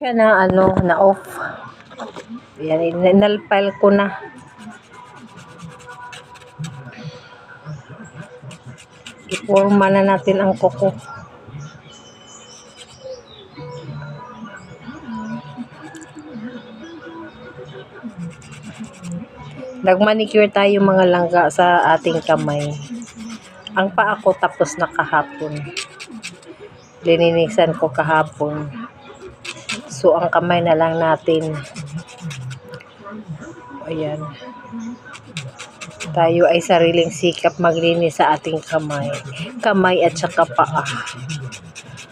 Yan na na off. Yan, inalpal ko na. Iporma na natin ang kuko. Nagmanicure tayo mga langga sa ating kamay. Ang paa ko tapos na kahapon. Lininisan ko kahapon. So, ang kamay na lang natin. Ayan. Tayo ay sariling sikap maglinis sa ating kamay. Kamay at saka paa.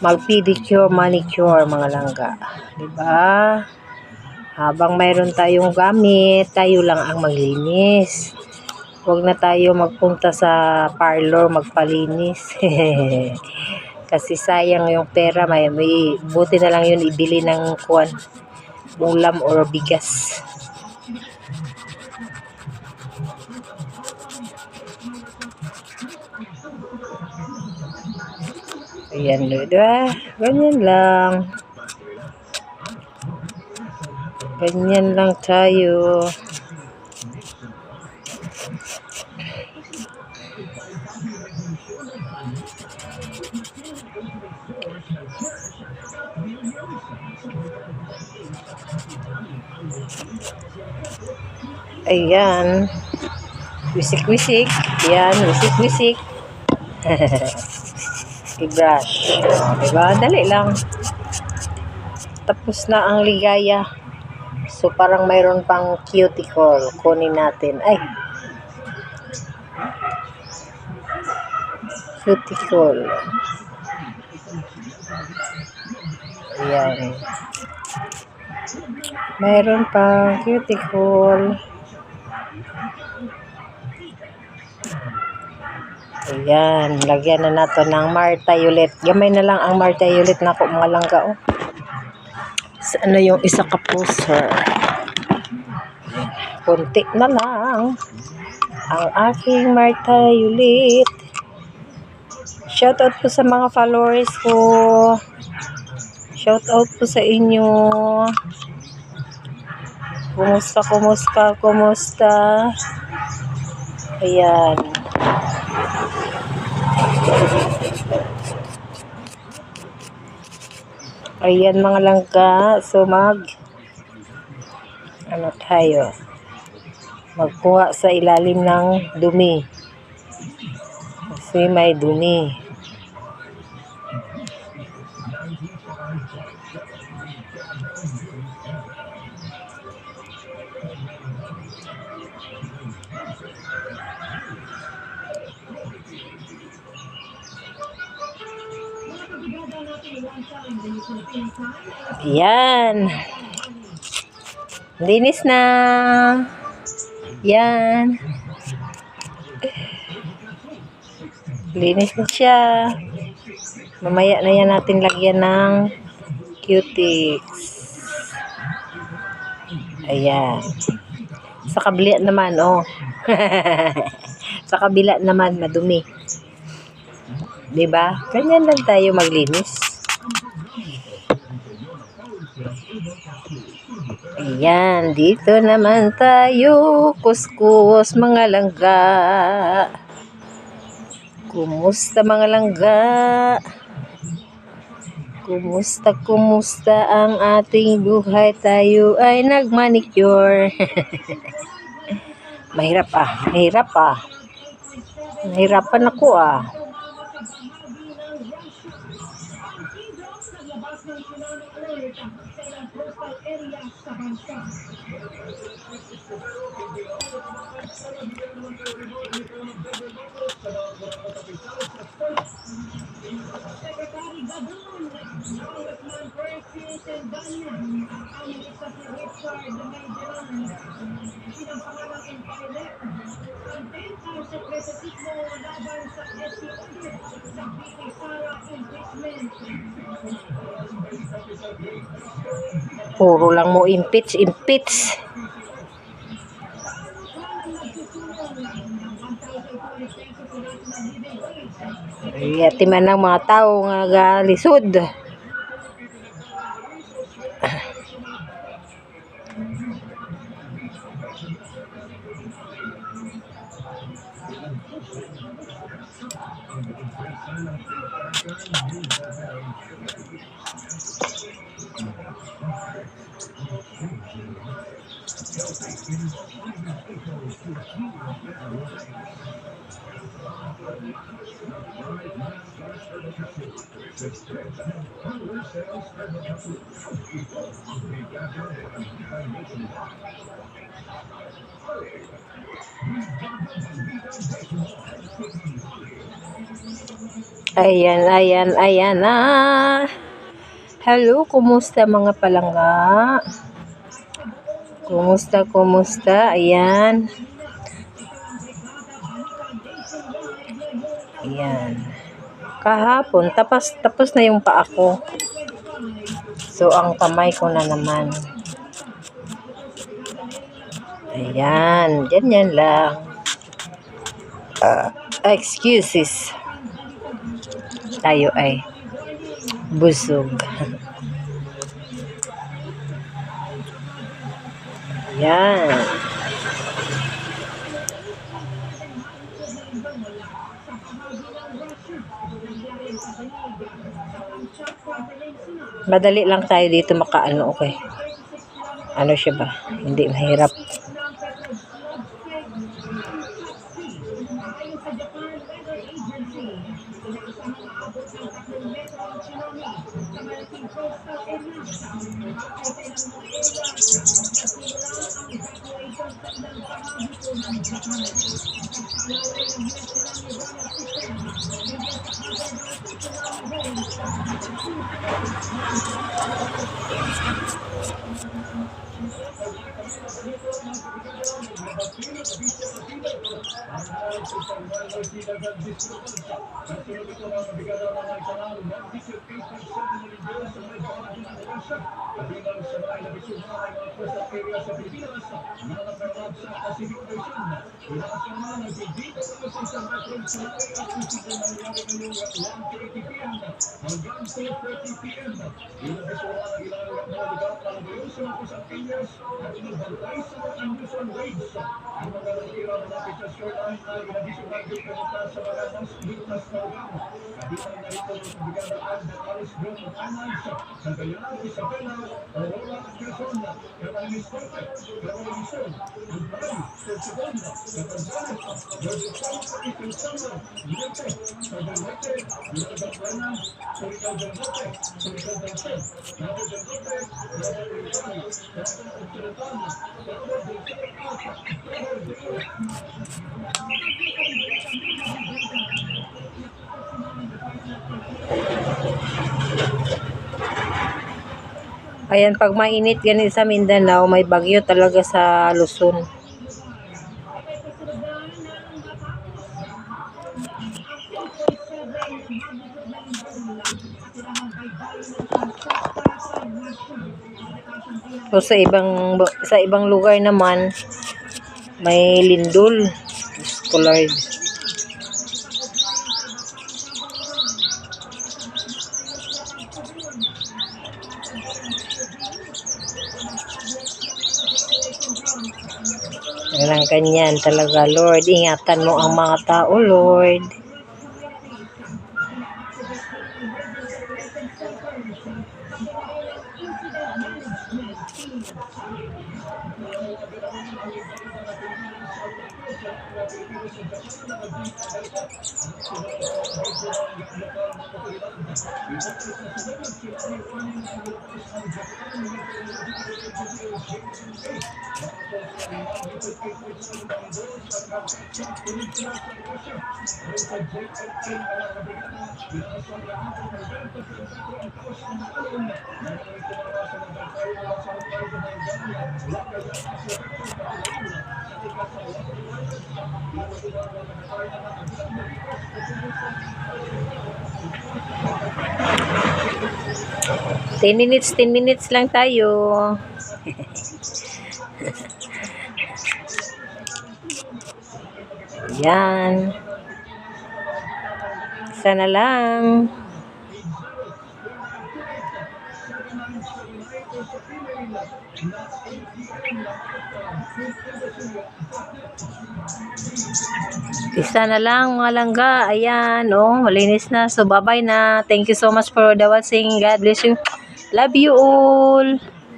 Mag-pedicure, manicure mga langga. Diba? Habang mayroon tayong gamit, tayo lang ang maglinis. Huwag na tayo magpunta sa parlor magpalinis. Kasi sayang yung pera. May buti na lang yun ibili ng ulam or bigas. Ayan, diba? Ganyan lang. Ganyan lang tayo. Ayan. Wisik-wisik. Ayan, wisik-wisik. I-brush. Diba? Dali lang. Tapos na ang ligaya. So, parang mayroon pang cuticle. Kunin natin. Ay! Cuticle. Ayan. Mayroon pang cuticle. Ayan. Lagyan na natin ng martayulit. Gamay na lang ang martayulit na ako mga langga. Oh. Ano yung isa ka puser? Kunti na lang ang aking martayulit. Shoutout po sa mga followers ko. Shoutout po sa inyo. Kumusta? Ayan. Ayan mga langga. So ano tayo? Magkuha sa ilalim ng dumi. Kasi may dumi. Yan. Linis na. Yan. Linis na siya. Mamaya na yan natin lagyan ng cutics. Ayan. Sa kabila naman, oh. Sa kabila naman, madumi. Diba? Ganyan lang tayo maglinis. Ayan, dito naman tayo, kuskus mga langga. Kumusta mga langga? Kumusta ang ating buhay? Tayo ay nagmanicure. Mahirap ah. Nahirapan ako ah. Puro lang mo impeach. Yati man ang mga tao nga lisod. Ayan, ayan, ayan na. Hello, kumusta mga palangga? Kumusta, kumusta? Ayan. Ayan. Kahapon, tapos na yung paa ko. So, ang kamay ko na naman. Ayan, ganyan lang. Excuses. Tayo ay busog. Ayan. Madali lang tayo dito makaano, okay. Ano siya ba? Hindi mahirap. Ayan, pag mainit ganito sa Mindanao, may bagyo talaga sa Luzon. So sa ibang lugar naman may lindol. Diyos ko Lord. Walang ganyan talaga, Lord. Ingatan mo ang mga tao, Lord. Ten minutes lang tayo. Yan. Sana lang. Isa na lang mga langga. Ayan, oh, malinis na. So, bye-bye na. Thank you so much for the watching. God bless you. Love you all.